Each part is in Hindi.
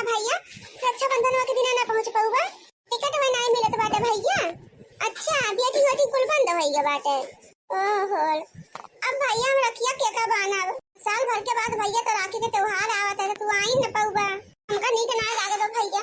भैया रक्षाबंधन के दिन ना पहुंच पाऊबा टिकट में नहीं मिलत बाटे भैया। अच्छा बेटी होती कुल बंद भैया बाटे। ओहो अब भैया हम रखिया के का बनाब साल भर के बाद भैया तो राखी के त्योहार आवत है तू आई न पाऊबा हमका नीक ना लागे तो भैया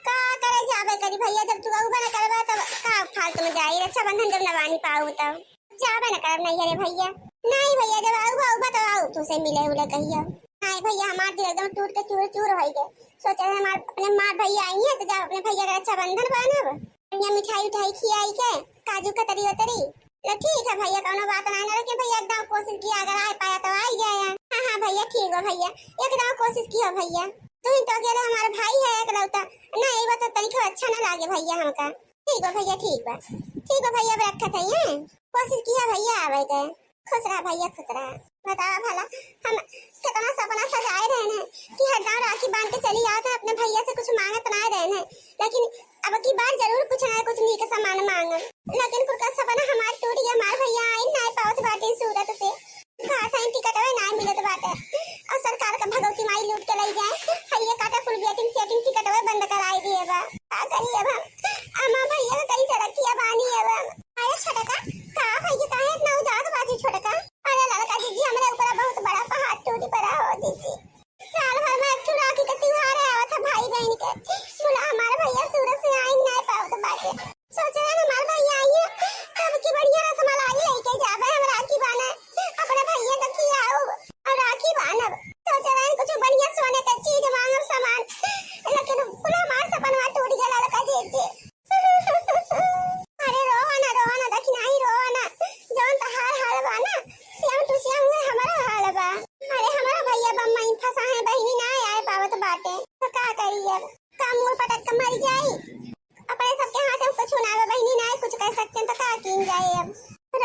का करे जाबे करी भैया जब तू आऊबा ना करबा तब का फालतू में जाई रक्षाबंधन जब नवानी पाऊ तब जाबे ना करब नहीं अरे भैया नहीं भैया जब आऊबा तो आऊ तू से मिले उले कहिया नहीं भैया हमार दिल एकदम टूट के चूर चूर हो गए सोचे हमार अपने माँ भैया आई है तो जब अपने भैया का रक्षाबंधन बांधब बढ़िया मिठाई उठाई खियाई के काजू कतरी उतरी तो ठीक है भैया कोनो बात नहीं ना कि भैया एकदम कोशिश किया अगर आ पाया तो आई जाए। हाँ हाँ भैया ठीक है भैया एकदम कोशिश किया भैया तुम तो अकेले हमारा भाई है एकलौता नहीं वो तो तरीका अच्छा ना लागे भैया हमका ठीक है भैया ठीक है भैया रखत है कोशिश किया भैया आवे के खुश रहा भैया खुश रहा। बताओ भला हम कितना सपना सजाए रहे हैं कि हर गाँव राखी बांध के चली आते अपने भैया से कुछ मांगत ना रहे हैं लेकिन अब की बार जरूर कुछ ना कुछ नीक सामान मांगन लेकिन कुछ का सपना हमार टूट गया हमार भैया आई ना पावत बाटे सूरत से खासा टिकट है ना मिलत बाटे और सरकार का भगवती माई लूट के ले जाए भैया काटा फुल वेटिंग सेटिंग टिकट है बंद कराई दिए बा का करिए अब अम्मा भैया कई से रखिया बानी है आया छटका का भैया काहे इतना उदास बाजी छटका अरे लड़का जी हमरे ऊपर बहुत बड़ा पहाड़ टूट पड़ा हो दीदी साल भर में एक राखी का त्योहार आया था भाई बहन के बोला हमारे भैया सूरत से आई नहीं पाओ तो बाटे सोच रहे हमारे भैया आई है तब की बढ़िया रसमलाई लेके जावे हम राखी बांधे अपने भैया को खिलाओ और राखी बांधब सोच रहे कुछ बढ़िया सोने का चीज मांगब सामान लेकिन पूरा हमारा सपना टूट गया लड़का जी अरे रोवाना देखी नहीं रोवाना जौन तो हाल बाना श्याम टू श्याम हुए हमारा हाल बा अरे हमारा भैया बम्मा इन फंसा है बहिनी ना आए पावत बाटे तो का करी अब का मुंह पटक के मर जाई अपने सबके हाथ में कुछ ना बहिनी ना कुछ कर सकते तो का कीन जाए अब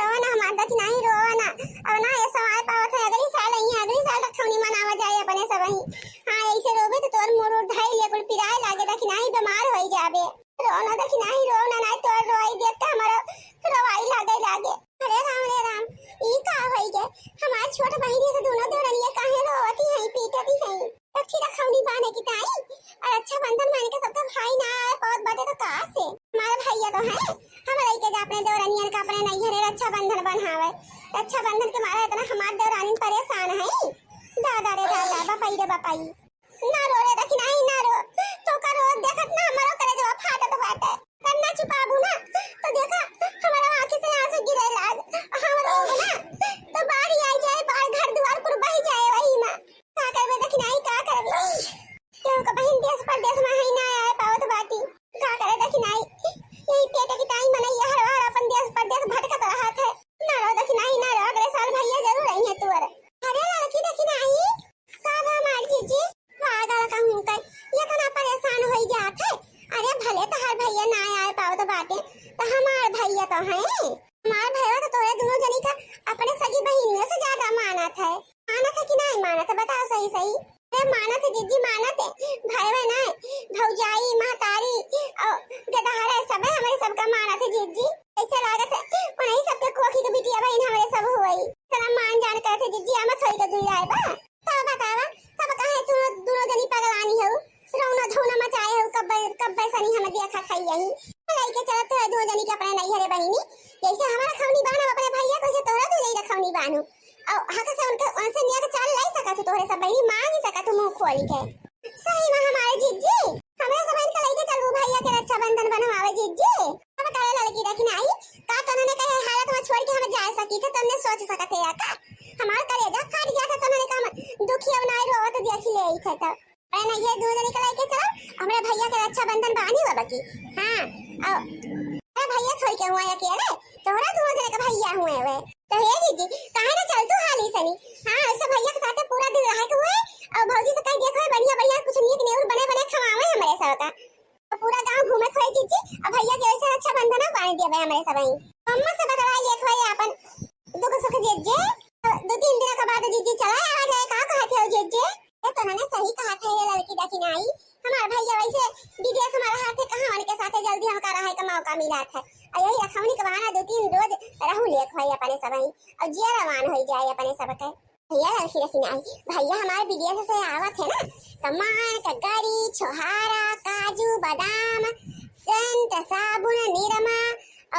रोवाना हमारा देखी नहीं रोवाना अब ना ये सवाल पावत है अगली साल रखौनी मनावा जाए अपने सब ही हां ऐसे रोबे तो तोर मोर ढाई ले कुल पिराए लागे देखी नहीं बीमार हो जाबे रोना देखी नहीं रोना नहीं तो रोई देख के हमारा रोवाई लागे अरे राम ई का होई गे हमार छोट बहिनी के दोनों देवरनिया काहे रोवती है पीटती है अच्छी रखौनी बाने की ताई और अच्छा बंधन मान के सबका भाई ना आए बहुत बड़े तो का से हमारा भैया तो है हम लई के अपने देवरनिया का अपने नहीं है रक्षा बंधन बनावे रक्षा बंधन के मारे इतना हमार देवरानी परेशान है दादा रे दादा बापाई ना रो रे देखी नहीं ना रो तो का रो देखत ना हमारा करे जब फाटत बाटे करना छुपाबू ना तो देखा हमारा आंखें से आंसू गिरे लाग हम रोग ना तो बाढ़ आ जाए बाढ़ घर द्वार पर बह जाए वही ना का करबे देखी नहीं का करबे तो का बहन देश परदेश में है ना आए पावत बाटी का करे देखी नहीं यही पेट की टाइम में नहीं हर हर अपन देश परदेश भटकत रहा है ना रो देखी नहीं ना रो अगले साल भैया जरूर आई है तू अरे लड़की देखी नहीं का हमार जीजी पागल कहूं कई ये तना परेशान होई जात है अरे भले तो हर भैया ना आए पाओ तो बाटे तो हमार भैया तो है हमार भैया तो तोरे दोनों जनी का अपने सगी बहनियों से ज्यादा मानत है कि नहीं मानत है बताओ सही अरे मानत है जीजी मानत है भाई ना भौजाई महतारी और गदहारा सब है हमारे सबका मानत है जीजी ऐसे लागत है उन्हीं सबके कोखी के बिटिया बहन हमारे सब हुई सलाम मान जान करते जीजी आमत होई के दुई आए बा तब बतावा तब कहे तू दोनों जनी पगलानी हो रौना धौना मचाए हो कब सनी हमें देखा खाई यही लई के चलत है दो जनी के अपने नहीं हरे बहिनी जैसे हमारा खौनी बानो अपने भैया को से तोरा तो नहीं रखौनी बानो और हक से उनसे निया के चाल लाई सका तू तोरे सब बहिनी मांग सका तू मुंह खोली के सही में हमारे जीजी हमें सब इनका लई के चलू भैया के रक्षाबंधन बनवावे जीजी अब करे लड़की देखी नहीं का तने कहे हालत में छोड़ के हम जा सकी थे तुमने सोच सकते है का हमार कलेजा फाट गया था तुमने कहा दुखी अब नहीं रोवत देखी ले आई था अरे नहीं ये दूध निकल के चलो हमारे भैया के रक्षाबंधन बानी बाबा की हां अरे भैया छोड़ के हुआ अकेले तोरा दूध के भैया हुए वे तो हे जीजी काहे ना चल तू हाली सनी हां ऐसे भैया के साथ पूरा दिन रह के हुए और भौजी से कह देखो बढ़िया कुछ नीक नेउर बने खवावे हमारे सब का तो पूरा गांव घूमे खोए जीजी अब भैया के ऐसे रक्षाबंधन बांध दिया हमारे सब ही अम्मा से बताइए खोए अपन दुख सुख जीजी 2-3 दिन के बाद जीजी चला आ जाए का कहते हो जीजी तो मैंने सही कहा था ये लड़की देखी नहीं हमारा भैया वैसे विदेश हमारा हाथ है कहां आने के साथ जल्दी हमका रहा का मौका मिला था और यही रखौनी के बहाना 2-3 रोज रहू ले खोई अपने सब ही और जिया रवान हो जाए अपने सब के भैया लड़की रखी आई भैया हमारे विदेश से आवत है ना कमान कगरी छोहारा काजू बादाम सेंट साबुन निरमा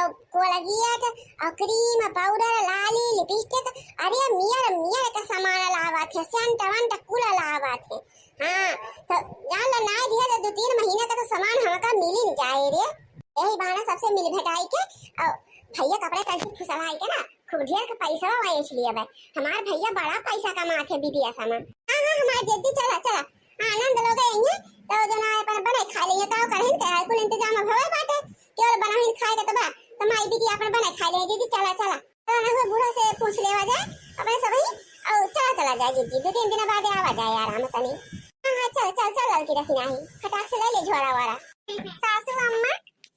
और कोलगेट और क्रीम पाउडर लाली लिपस्टिक अरे मियर का सामान लावत है सेंट वंट कुल लावत है। हाँ तो जान लो ना दिया तो 2-3 महीने का तो सामान हमका मिल ही जाए रे यही बहाना सबसे मिल भेटाई के और भैया कपड़े कैसे खुशलाई के ना खूब ढेर का पैसा वाए इसलिए अब हमारे भैया बड़ा पैसा कमाते विदेश में। हाँ हमारे जल्दी चला चला आनंद लोग आएंगे तो जना अपन बने खा लेंगे तो करें ते कुल इंतजाम भवे बाटे केवल बनाही खाए के तब तो माई दीदी अपन बने खा ले दीदी चला चला तो ना हो बूढ़ा से पूछ लेवा जाए अपने सभी और चला जाए दीदी 2-3 दिन बाद आवा जाए आराम से नहीं। हां चल लड़की रखी नहीं फटाक से ले ले झोरा वाला। सासू अम्मा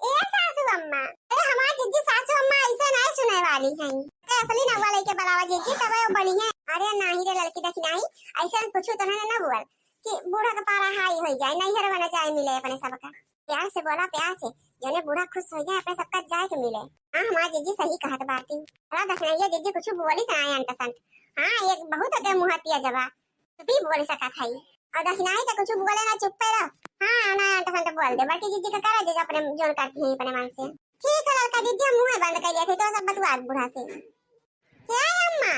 ए सासू अम्मा अरे हमार जीजी सासू अम्मा ऐसे नहीं सुने वाली हैं असली नवा लेके बलावा जीजी तब वो बनी है। अरे नहीं रे लड़की रखी नहीं ऐसा कुछ तो ना बोल कि बूढ़ा का पारा हाई हो जाए नहीं हर वाला चाय मिले अपने सबका प्यार से बोला प्यार से जने बूढ़ा खुश हो जाए अपने सबका जाए के मिले। हां हमार जीजी सही कहत बाती अरे दखनैया जीजी कुछ बोली सनाए अंतसंत। हां एक बहुत के मुहतिया जवाब भी बोल सका थाई और दखनाई तो कुछ बोले ना चुप पे रहो। हां ना अंतसंत बोल दे बाकी जीजी का करा दे अपने जोन करती है अपने मन से ठीक है लड़का जीजी मुंह बंद कर दिया थे तो सब बतवा बूढ़ा से क्या अम्मा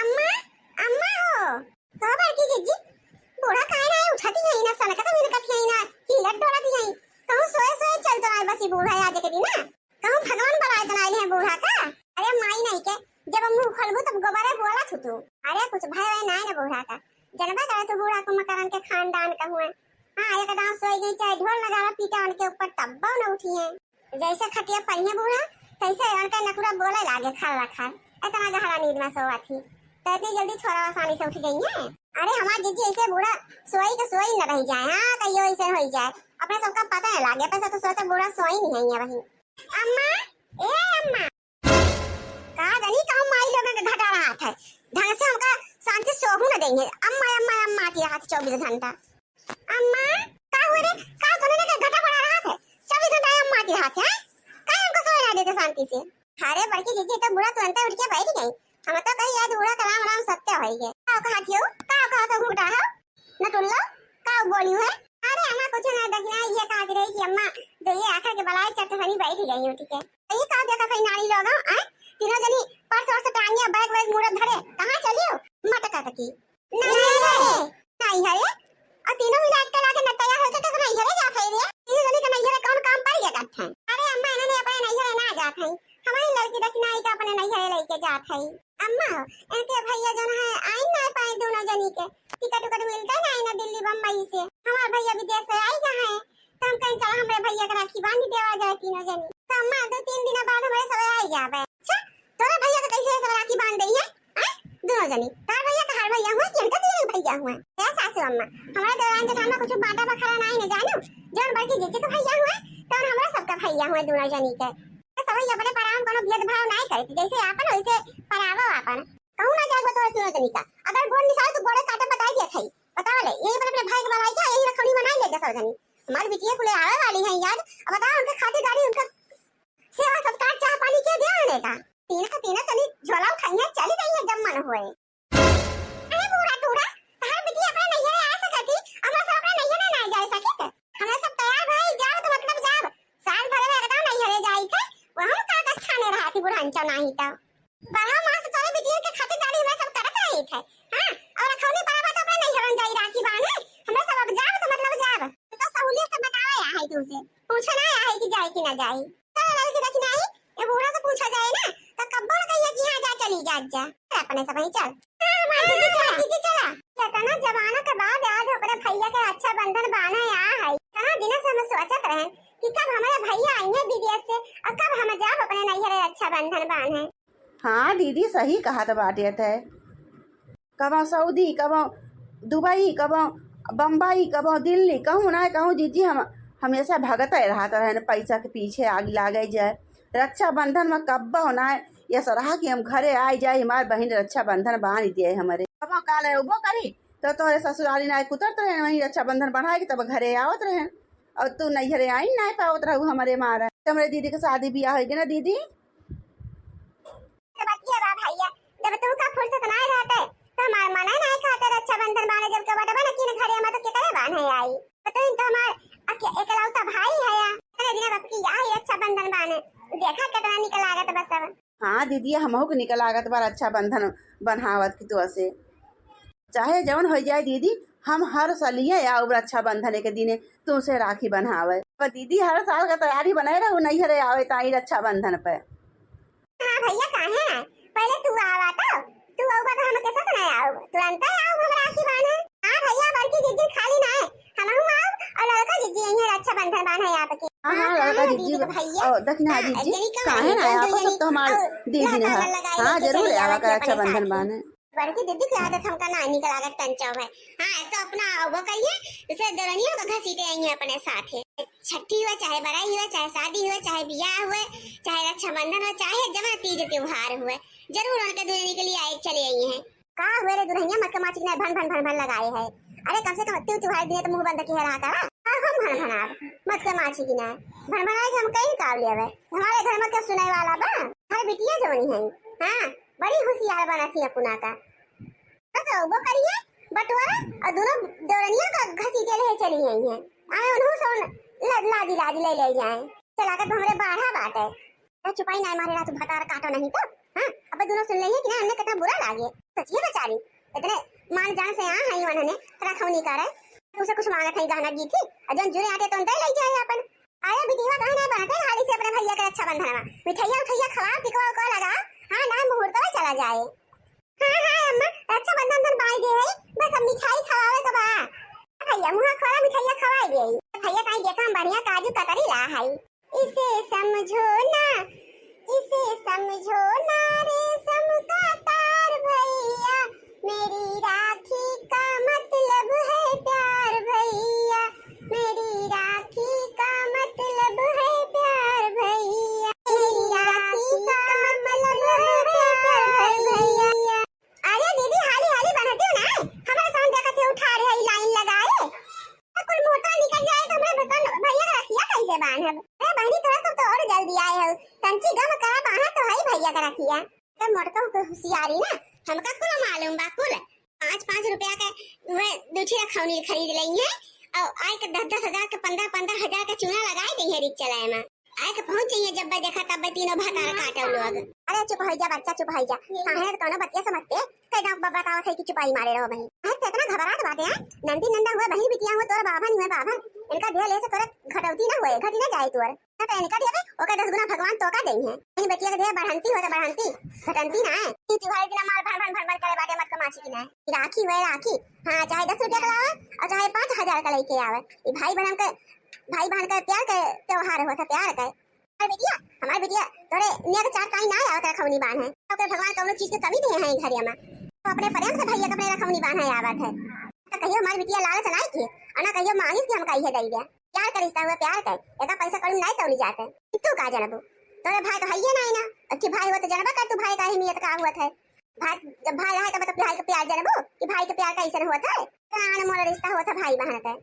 अम्मा अम्मा हो तो बाकी जीजी बूढ़ा काहे ना उठाती है ना सनका तो मेरे कथी है ना हिलत डोलाती है कहूं सोए चल तो आए बस बूढ़ा आज के दिन ना कहूं भगवान बनाए बनाए है बूढ़ा का। अरे माई नहीं के जब मुंह खोलबू तब गोबरे बोला थू अरे कुछ भय नहीं ना बूढ़ा का जनबा करे तो बूढ़ा को मकरन के खानदान का हुआ। हां एक दांव सोई गई चाहे ढोल लगा पीटा उनके ऊपर तब्बा न उठी है जैसे खटिया पहिए बूढ़ा तैसे उनका नकुरा बोले लागे खा रखा इतना गहरा नींद में सोवा थी तो इतनी जल्दी थोड़ा आसानी से उठ गई है। अरे हमार जीजी ऐसे बूढ़ा सोई तो सोई न रह जाए। हां कहियो ऐसे हो जाए अपने सबका पता है लागे पैसा तो सोचा बूढ़ा सोई नहीं है वही। अम्मा ए अम्मा का जानी कहूं माई लोग के घटा रहा है ढंग से हमका शांति सोहू न देंगे अम्मा अम्मा अम्मा की रात 24 घंटा। अम्मा का हो रे का तूने के घटा बढ़ा रहा है 24 घंटा अम्मा की रात है का हमको सोए ना देते शांति से। अरे बड़की जीजी तो बूढ़ा तुरंत उठ के बैठ गई हम तो कहीं याद बूढ़ा का राम सत्य हो गए का कहा थियो का तो घुटा है न टुल्लो का बोली है। अरे अम्मा कुछ ना देखना ये कहा रही कि अम्मा जो ये आखिर के बलाए चट सनी बैठ गई हो ठीक है ये का देखा कहीं नारी लोग हैं तीनों जनी परसों से टांगिया बैग मुड़त धरे कहां चलियो मटका तकी नहीं हरे और तीनों मिला के लाके न तैयार होके तो नहीं हरे जा रही है तीनों जनी का नहीं हरे कौन काम पर गया करते हैं। अरे अम्मा इन्होंने अपने नहीं हरे ना जात है हमारी लड़की दखना आई का अपने नहीं हरे लेके जात है। अम्मा इनके भैया जो है आई ना पाए दोनों जनी के टिकट मिलता है ना दिल्ली बम्बई से हमारे भैया विदेश से आई कहां है तो हम कहीं चला हमारे भैया का राखी बांध देवा जाए तीनों जनी तो अम्मा 2-3 दिन बाद हमारे सब आई जावे। अच्छा तोरा भैया का कैसे सब राखी बांध दई है दोनों जनी तार भैया का हर भैया हुआ कि इनका दोनों भैया हुआ क्या सासू अम्मा हमारे दौरान जेठान कुछ बाटा बखरा नहीं न जानो जोन बड़की जीजी का भैया हुआ तो हमरा सबका भैया हुआ दोनों जनी के सभी अपने पराम कोनो भेदभाव नहीं करती जैसे आपन वैसे परावो आपन कहूं ना जाए तो तीनों जनी का अगर गोड़ निशाल तो गोड़े काटे बताई दिया थई बता ले यही अपने भाई के बलाई क्या यही रखड़ी मनाई ले सब जनी हमारी बिटिया कुले आवे वाली है याद अब बताओ उनके खातिरदारी उनका सेवा सत्कार चाह पानी के दे आने का तीन तनी झोला उठाइए चली गई है जब मन होए। अरे बूढ़ा टूड़ा तार बिटिया अपने नहीं आ सकती हमरा सब अपने नहीं ना जा सके हमरा सब तैयार भाई जाओ तो मतलब जाओ साल भर में बताओ नहीं हरे जाई थे वहां का स्थाने रहा थी बुढ़ांचा नहीं तो बड़ा मास तोरे बिटिया के खातिरदारी में सब करत रही थे। हां और खौनी परावा तो अपने नहीं हरन जाई राखी बांधे हमरा सब अब जाओ तो मतलब जाओ तो सहूलियत से बतावे है तुझसे पूछना है कि जाए कि ना जाए तो लड़की देखी नहीं ये बूढ़ा से पूछा जाए ना तो कब्बो न कहिए कि हां जा चली जा अपने सब ही चल। हां हमारी दीदी चला कहना जमाना के बाद आज अपने भैया के अच्छा बंधन बांधा है हां कहां दिन से हम सोचत रहे कि कब हमारे भैया आएंगे विदेश से और कब हम जाब अपने नैहरे अच्छा बंधन बांधे। हाँ दीदी सही कहा तो बात है कबो सऊदी कबो दुबई कबो बम्बई कबो दिल्ली कहूँ ना कहूँ जीजी हम हमेशा भगते रहते रहे पैसा के पीछे आग लागे जाए रक्षाबंधन में कब्बो ना ये रहा कि हम घरे आ जाए हमारे बहन रक्षाबंधन बांध दिए हमारे कबो काल उबो करी तो तोरे ससुराली ना कुतरत रहे वहीं रक्षाबंधन बढ़ाए के तब घरे आवत रहे और तू नैहरे आई ना पावत रहू हमारे मारा हमारे दीदी के शादी ब्याह होगी ना दीदी तो बतिया बा भैया जब तुमका फुर्सत ना रहते तो हमार मना नहीं खाता रक्षाबंधन बाने जब के बटवा न किन घरे में तो के करे बांधे आई तो इन तो हमार एकलौता भाई है या इतने दिन बाप की आई रक्षाबंधन बाने देखा कितना निकल लागत बस अब। हाँ दीदी हमहू के निकल लागत बार रक्षाबंधन बन्हावत की तो से चाहे जवन हो जाए दीदी हम हर सालिए आओ रक्षाबंधन के दिने तुमसे राखी बन्हावे पर दीदी हर साल का तैयारी बनाए रहो नहीं हरे आवे ताई रक्षाबंधन पे। हाँ भैया कहाँ है पहले तू आवा तू आऊगा तो हम कैसे सुनाए आओ तुरंत आओ हम राखी बांधे। हाँ भैया बड़की दीदी खाली ना है हम आओ और लड़का दीदी यहीं रक्षाबंधन बांधे यहाँ पे। हाँ लड़का दीदी ओ दक्षिणा दीदी कहाँ है आप सब तो हमारे दीदी ने हाँ जरूर आवा का रक्षाबंधन बांधे। बड़की दीदी की आदत हमका नानी का लागत टंचाव है। हाँ तो अपना वो कहिए जैसे दरनियों का घसीटे आई है अपने साथ है छठी हुआ चाहे बड़ाई हुआ चाहे शादी हुआ चाहे ब्याह हुए चाहे रक्षाबंधन हो चाहे जमा तीज त्योहार हुए जरूर उनके दुल्हनी के लिए आए चले आई है। कहा हुए रे दुल्हनिया मत के माची ने भन भन भन भन लगाए है। अरे कम से कम त्योहार दिन तो मुंह बंद किए रहा था हम भन भन आप मत के माची की ना भन भन आए हम कहीं काव लिए हमारे घर में क्या सुनाई वाला बा हर बिटिया जोनी है। हाँ बड़ी होशियार बना थी अपना का तो वो करिए बटवारा और दोनों दौरनिया का घसीटे ले चली आई हैं। आए उन्हों सोन लादी ले जाए चलाकर तो हमारे बाढ़ा बात है चुपाई ना मारे ना तू भतार काटो नहीं तो। हाँ अब दोनों सुन लेंगे कि ना हमने कितना बुरा लागे सच है बेचारी इतने मान जान से यहाँ है उन्होंने रखौनी करे उसे कुछ मांगा था गहना दी थी और जन जुड़े आते तो उनते ले जाए अपन। अरे बिटिया कहना बनाते हाली से अपने भैया का रक्षाबंधन में मिठाइया खवा टिकवा को लगा। हाँ ना मुहूर्त में चला जाए। हाँ अम्मा रक्षाबंधन धन बाई दे बस अब मिठाई खवावे तो बा भैया मुहा खोला मिठाइया खवाई दे भैया कहीं देखा हम बढ़िया काजू कतरी ला है इसे समझो ना रे समका तार भैया मेरी राखी का मतलब है प्यार भैया मेरी राखी का मतलब है प्यार भैया मेरी राखी का मतलब है प्यार भैया। अरे दीदी हाली बनाते हो ना हमारे सामने देखा थे उठा रहे हैं लाइन लगाए तो कोई मोटा निकल जाए तो हमारे बसन भैया का रखिया कैसे बांध अरे बहनी थोड़ा सा तो और जल्दी आए हो कंची गम करा बांधा तो है भैया का रखिया तो मोटका को होशियारी ना हमका कुल मालूम बा कुल 5-5 रुपया का वे दूठी रखौनी खरीद लई है और आए के 10-10 हजार के 15-15 हजार का चूना लगाए दी है रिच चलाए में आए के पहुंच जाइए जब देखा तब तीनों भतार काटो लोग। अरे चुप हो जा बच्चा चुप हो जा काहे कोनो बच्चे समझते कई बताओ थे कि चुपाई मारे रहो बहन है इतना घबराहट बात है। नंदी नंदा हुआ बहन बिटिया हुआ तोर बाभन हुआ बाभन इनका देह ले से तोर घटौती ना हुए घटी ना जाए तोर तो इनका देवे ओका 10 गुना भगवान तो का देई है इन बेटिया के देह बढ़ंती हो तो बढ़ंती घटंती ना है त्योहार दिन मार भन भन करे बाटे मत कमाची की ना राखी हुए राखी। हाँ चाहे 10 रुपया का लावे और चाहे 5000 का लेके आवे ये भाई बहन का प्यार का त्योहार होता प्यार का बेटिया हमार बेटिया तोरे निया के 4 काई ना आवत रखौनी बांध है तो भगवान कोनो चीज के कमी दे है घर में तो अपने प्रेम से भैया अपने रखौनी बांध है आवत है तो कहियो हमारी बेटिया लालच नहीं की अना कहियो मांगी कि हम कही है दई दे प्यार का रिश्ता हुआ प्यार का एका पैसा कड़ी नहीं तौली जाते तू का जानबो तोरे भाई तो हइए नहीं ना कि भाई हो तो जानबा कर तू भाई का ही नियत का हुआ है भाई जब भाई रहा तो भाई का प्यार जानबो कि भाई के प्यार कैसे होता है प्राण मोर रिश्ता होता भाई बहन का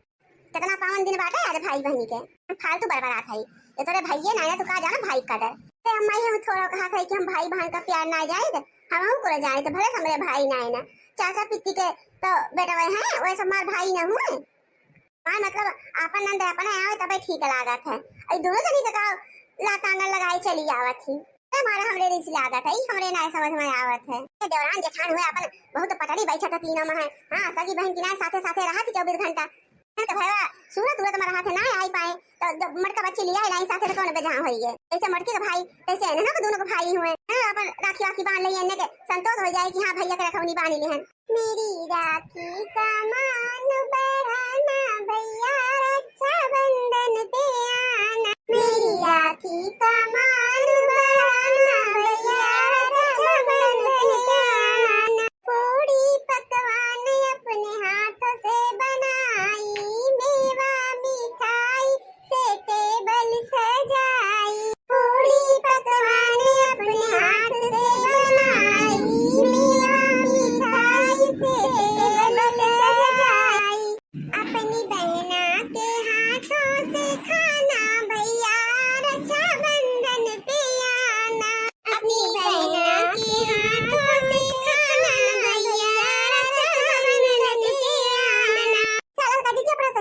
कितना पावन दिन बाटे आज भाई बहनी के फालतू बड़बड़ात है ये तोरे भैया ना तो का जाना भाई का डर ते अम्मा हम थोड़ा कहा था कि हम भाई बहन का प्यार ना जाए हम को जाए तो भले हमरे भाई ना है ना चाचा पित्ती के तो बेटा वे हैं वैसे हमार भाई ना हुए हां मतलब अपन नंद अपन आवे तब ठीक लागत है आई दोनों जनी का लातांगा लगाई चली आवत थी हमारा हमरे रिस लागत है हमरे ना समझ में आवत है देवरान जेठान हुए अपन बहुत पटड़ी बैठा था तीनों में है। हां सगी बहन की ना साथे साथे रहा थी 24 घंटा तो भैया सूरत हुआ तुम्हारा हाथ ना आई पाए तो मटका बच्ची लिया लाइन साथे तो कौन बेजहां होई है ऐसे मटके का भाई ऐसे है ना कि दोनों को भाई हुए हां अपन राखी बांध लिए इनके संतोष हो जाए कि हां भैया के रखौनी बांध ली है। मेरी राखी का मान बढ़ाना भैया रक्षाबंधन पे आना मेरी राखी का मान बढ़ाना भैया रक्षाबंधन पे आना पूरी पकवान अपने हाथों से बनाई मेवा मिठाई से टेबल सजाई पूरी पकवान अपने हाथ से बनाई मेवा मिठाई से टेबल सजाई।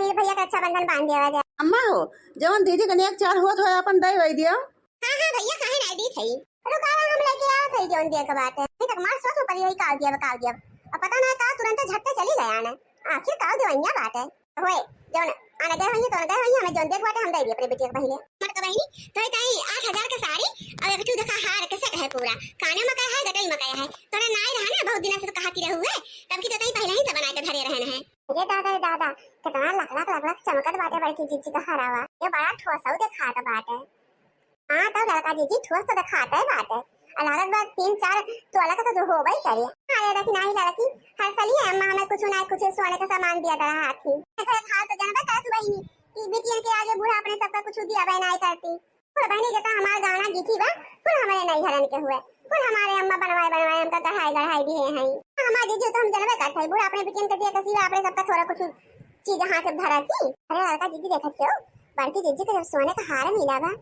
बहन भैया का रक्षाबंधन बांध देवा जाए। अम्मा हो जवन दीदी कने एक चार हुआ तो अपन दई वही दियो। हां हां भैया काहे नहीं दी थई रुकावा हम लेके आ थई जोन दे के बात है नहीं तक मार सोच पर यही काल दिया अब पता ना का तुरंत झटते चली गया ना आखिर का देवैया बात है होए जोन आने गए वही तो गए वही हमें जोन देख बाटे हम दे दिए अपने बेटी के पहले मत का बहनी तो ताई 8000 का साड़ी और एक देखा हार कैसे है पूरा काने में का है गटई में का है तोने नाई रहा ना बहुत दिन से तो कहती रहे हुए तब की तो ताई पहले ही से बना के धरे रहने हैं ये दादा कितना लाख चमकत बाटे बड़की जीजी का हरावा ये बड़ा ठोसौ दिखाता बाटे हां तो लड़का जीजी ठोस तो दिखाता है बाटे अलग बात 3-4 तो अलग तो जो हो भाई करे अरे देखी नहीं लड़की हर साल ही अम्मा हमें कुछ सोने का सामान दिया था हाथ ही खा तो जानबा का तू बहनी कि बेटियन के आगे बूढ़ा अपने सबका कुछ दिया बहन नहीं करती और बहनी जता हमारा गाना गीती बा फिर हमारे नहीं हरन के हुए फिर हमारे अम्मा बनवाए हमका गढ़ाई भी है हमारा जीजी तो हम जानबे करते हैं बूढ़ा अपने बेटियन के दिया कसी अपने सबका थोड़ा कुछ चीज हाथ से धरा थी अरे लड़का जीजी देखत क्यों बड़की जीजी के जब सोने का हार मिला बा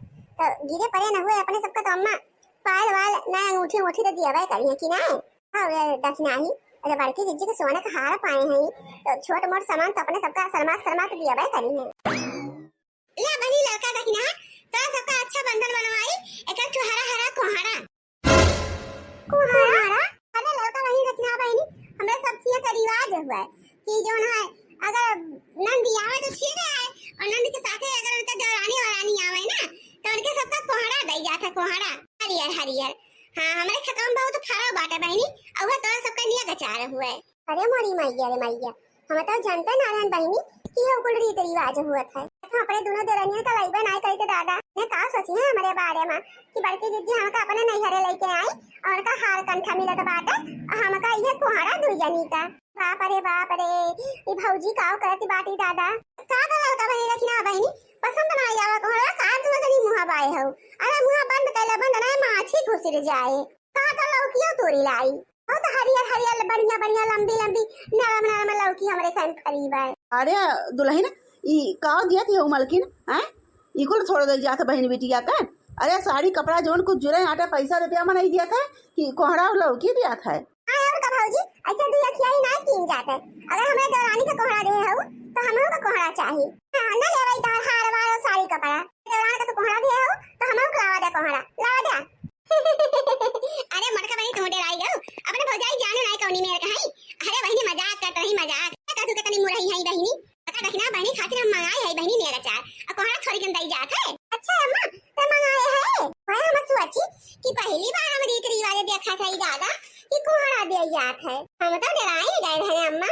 तो गिरे पड़े न हुए अपने सबका तो अम्मा पायल वाल ना अंगूठी तो दिया भाई करी है कि ना और दक्षिणा ही अरे बड़की जीजी के सोने का हार पाए हैं तो छोट मोट सामान तो अपने सबका शर्मा तो दिया भाई करी है ले बनी लड़का दक्षिणा तो सबका अच्छा बंधन बनवाई एक एक हरा कोहाड़ा अरे लड़का वही दक्षिणा बहनी हमरा सब चीज का रिवाज हुआ है कि जो है अगर नंदी आवे तो ठीक है और नंद के साथ अगर उनका दौरानी वरानी आवे ना तो उनके सबका कोहाड़ा दई जाता कोहाड़ा हरियर हां हमारे खतम बहुत खराब बाटा बहनी अब तोरा सबका लिया गचार हुआ है अरे मोरी मैया रे मैया हम तो जानते नारायण बहनी कि हो कुल रीति रिवाज हुआ था तो अपने दोनों देरानियों का लाइबा नहीं करी तो दादा ने का सोची है हमारे बारे में कि बड़की जीजी हमका अपने नहीं हरे लेके आई और का हार कंठा मिला तो बाटा हमका ये कोहाड़ा दुई जनी का बाप रे ये भौजी काव करती बाटी दादा का लड़का बहनी रखना बहनी पसंद ना आवा कोहरा का तू तनी मुहा बाए हो अरे मुहा बंद कैला बंद ना माछी घुसिर जाए का का लौकियो तोरी लाई ओ तो हरियर बढ़िया लंबी नरम लौकी हमरे खान करीब है अरे दुल्हन ई का दिया थी हो मलकिन हैं ई कुल थोड़ा दे जाता बहन बिटिया का अरे साड़ी कपड़ा जोन कुछ जुरे आटा पैसा रुपया में नहीं दिया था कि कोहड़ा लौकी दिया था और का भौजी ऐसा दुया खियाई ना किन जाते अगर हमें दौरानी का कोहड़ा दे हो तो हमहु का कोहड़ा चाहिए हां ना लेवई तार हार वार साड़ी कपड़ा दौरान का तो कोहड़ा दे हो तो हमहु को लावा दे कोहड़ा लावा दे अरे मटका बनी तुम डेराई गयो अपने भौजाई जानो नहीं कौनी मेरे कहाई अरे बहनी मजाक कर रही मजाक का तू कितनी मुरही है बहनी पता रखना बहनी खातिर हम मंगाए है बहनी मेरा चार और कोहड़ा थोड़ी गन दई जात है अच्छा अम्मा तो मंगाए है भाई हम सोची कि पहली बार हम रीति रिवाज देखा था दादा कि कोहड़ा दे जात है हम तो डराए गए हैं अम्मा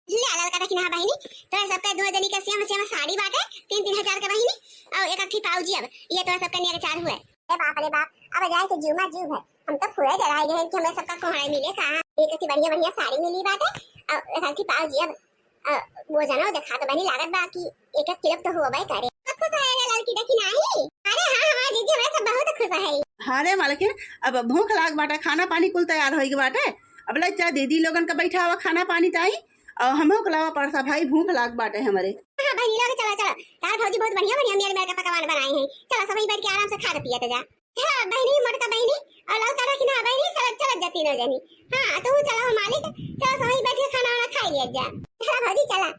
लाल का देखना बहनी तो सबका दो जनी का सेम साड़ी बाटे 3-3 हजार का बहनी और एक अठी पाउजी अब ये तो सबका नियर चार हुए ए बाप रे बाप अब जाए तो जुमा जुब है हम तो पूरे डराए गए कि हमें सबका कोहड़ा मिले का एक अठी बढ़िया साड़ी मिली बाटे और एक अठी पाउजी अब वो जानो देखा तो बहनी लागत बा कि एक किलो तो हुआ भाई करे खुश है ना लड़की देखी नहीं अरे हां हमारा जीजी हमें सब बहुत खुश है हाँ रे मालकिन अब भूख लाग बाटा खाना पानी कुल तैयार होई के बाटे अब ले चा दीदी लोगन का बैठा हुआ खाना पानी ताई और हमो को लावा पड़ता भाई भूख लाग बाटे हमारे हां बहनी लोग चलो तार भौजी बहुत बढ़िया मेरे का पकवान बनाए हैं चलो सभी बैठ के आराम से खा पिए जा हां बहनी मोटका बहनी और लौका रखी ना बहनी चल जाती न जानी हां तो चलो मालिक चलो सभी बैठ के खाना खा लिया जा हां भौजी चला